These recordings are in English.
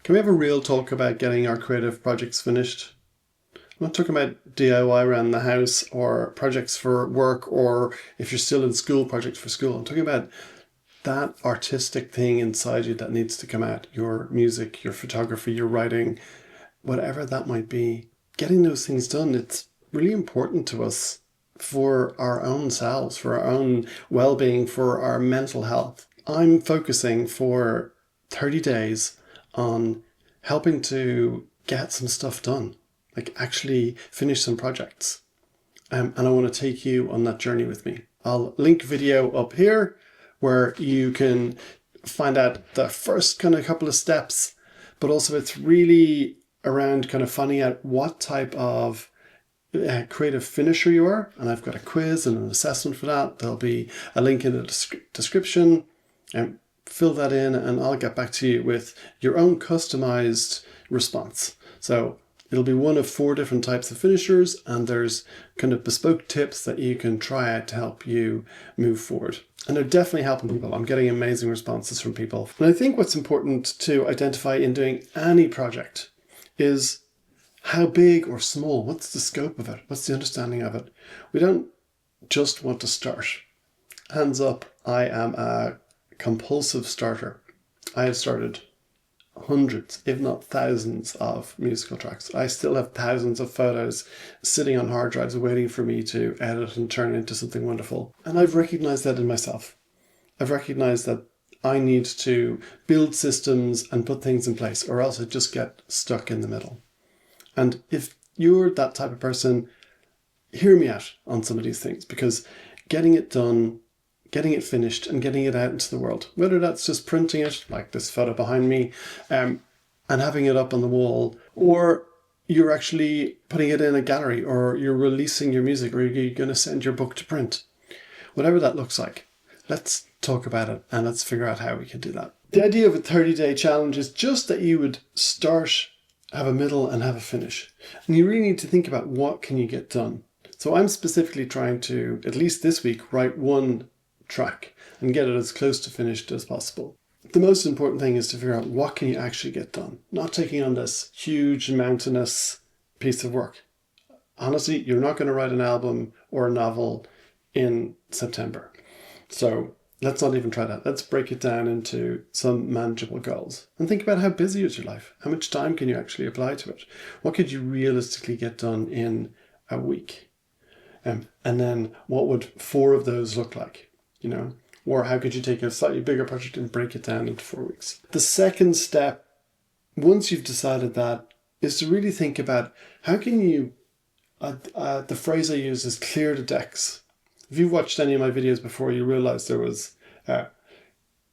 Can we have a real talk about getting our creative projects finished? I'm not talking about DIY around the house or projects for work, or if you're still in school, projects for school. I'm talking about that artistic thing inside you that needs to come out. Your music, your photography, your writing, whatever that might be. Getting those things done, it's really important to us for our own selves, for our own well-being, for our mental health. I'm focusing for 30 days on helping to get some stuff done, like actually finish some projects. And I want to take you on that journey with me. I'll link a video up here where you can find out the first kind of couple of steps, but also it's really around kind of finding out what type of creative finisher you are. And I've got a quiz and an assessment for that. There'll be a link in the description. And fill that in and I'll get back to you with your own customized response. So it'll be one of 4 different types of finishers, and there's kind of bespoke tips that you can try out to help you move forward. And they're definitely helping people. I'm getting amazing responses from people. And I think what's important to identify in doing any project is how big or small, what's the scope of it? What's the understanding of it? We don't just want to start. Hands up, I am a compulsive starter. I have started hundreds, if not thousands, of musical tracks. I still have thousands of photos sitting on hard drives waiting for me to edit and turn into something wonderful. And I've recognized that in myself. I've recognized that I need to build systems and put things in place, or else I just get stuck in the middle. And if you're that type of person, hear me out on some of these things, because getting it done, getting it finished and getting it out into the world, whether that's just printing it, like this photo behind me, and having it up on the wall, or you're actually putting it in a gallery, or you're releasing your music, or you're going to send your book to print. Whatever that looks like, let's talk about it and let's figure out how we can do that. The idea of a 30-day challenge is just that you would start, have a middle and have a finish. And you really need to think about what can you get done. So I'm specifically trying to, at least this week, write one track and get it as close to finished as possible. The most important thing is to figure out what can you actually get done, not taking on this huge mountainous piece of work. Honestly, you're not going to write an album or a novel in September. So let's not even try that. Let's break it down into some manageable goals and think about how busy is your life? How much time can you actually apply to it? What could you realistically get done in a week? And then what would 4 of those look like? Or how could you take a slightly bigger project and break it down into 4 weeks? The second step, once you've decided that, is to really think about how can you, the phrase I use is clear the decks. If you've watched any of my videos before, you realize there was,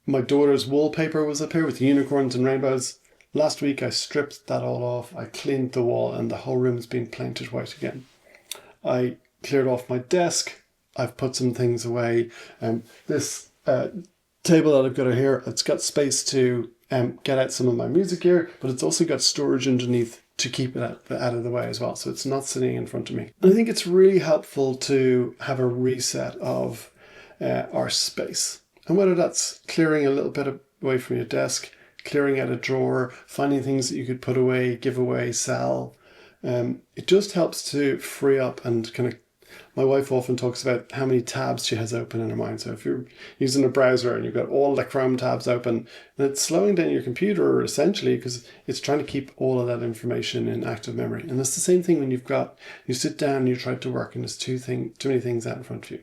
my daughter's wallpaper was up here with unicorns and rainbows. Last week I stripped that all off, I cleaned the wall, and the whole room has been painted white again. I cleared off my desk. I've put some things away. This table that I've got here, it's got space to get out some of my music gear, but it's also got storage underneath to keep it out of the way as well. So it's not sitting in front of me. And I think it's really helpful to have a reset of our space. And whether that's clearing a little bit away from your desk, clearing out a drawer, finding things that you could put away, give away, sell. It just helps to free up and kind of, my wife often talks about how many tabs she has open in her mind. So if you're using a browser and you've got all the Chrome tabs open, and it's slowing down your computer essentially because it's trying to keep all of that information in active memory. And it's the same thing when you sit down and you try to work and there's too many things out in front of you.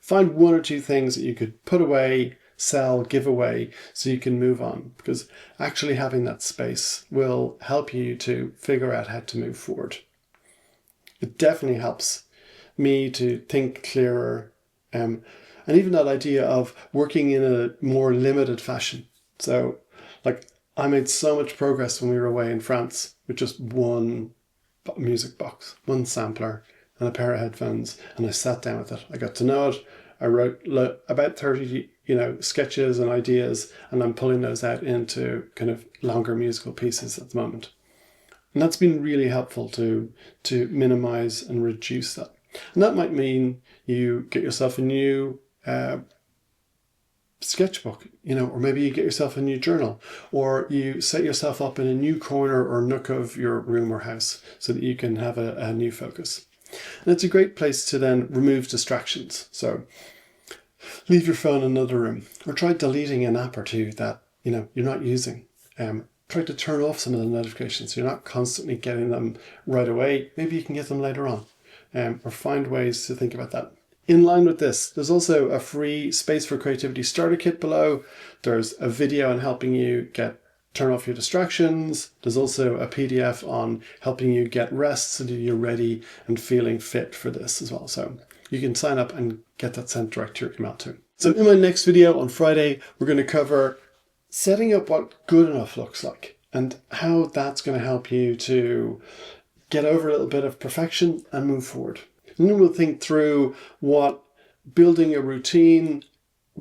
Find 1 or 2 things that you could put away, sell, give away, so you can move on, because actually having that space will help you to figure out how to move forward. It definitely helps me to think clearer, and even that idea of working in a more limited fashion. So like I made so much progress when we were away in France with just one music box, one sampler and a pair of headphones, and I sat down with it. I got to know it. I wrote about 30 sketches and ideas, and I'm pulling those out into kind of longer musical pieces at the moment. And that's been really helpful to minimize and reduce that. And that might mean you get yourself a new sketchbook, or maybe you get yourself a new journal, or you set yourself up in a new corner or nook of your room or house so that you can have a new focus. And it's a great place to then remove distractions. So leave your phone in another room, or try deleting an app or two that you're not using. Try to turn off some of the notifications so you're not constantly getting them right away. Maybe you can get them later on, or find ways to think about that. In line with this, there's also a free Space for Creativity starter kit below. There's a video on helping you turn off your distractions. There's also a PDF on helping you get rest so that you're ready and feeling fit for this as well. So you can sign up and get that sent direct to your email too. So in my next video on Friday, we're going to cover setting up what good enough looks like and how that's going to help you to get over a little bit of perfection and move forward. And then we'll think through what building a routine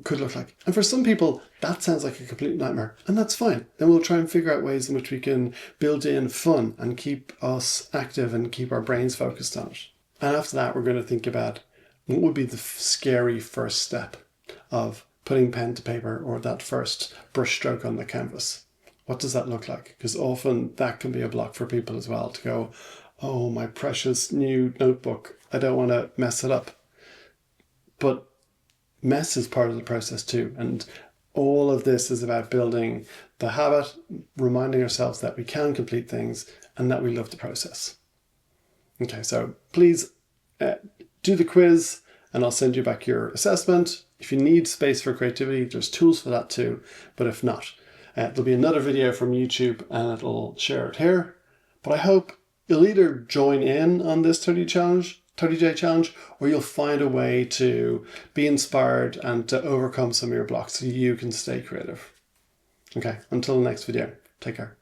could look like. And for some people, that sounds like a complete nightmare, and that's fine. Then we'll try and figure out ways in which we can build in fun and keep us active and keep our brains focused on it. And after that, we're going to think about what would be the scary first step of putting pen to paper, or that first brush stroke on the canvas. What does that look like? Because often that can be a block for people as well, to go, oh, my precious new notebook, I don't want to mess it up. But mess is part of the process too. And all of this is about building the habit, reminding ourselves that we can complete things and that we love the process. Okay, so please do the quiz and I'll send you back your assessment. If you need Space for Creativity, there's tools for that too. But if not, there'll be another video from YouTube and it'll share it here. But I hope you'll either join in on this 30-day challenge, or you'll find a way to be inspired and to overcome some of your blocks so you can stay creative. Okay, until the next video, take care.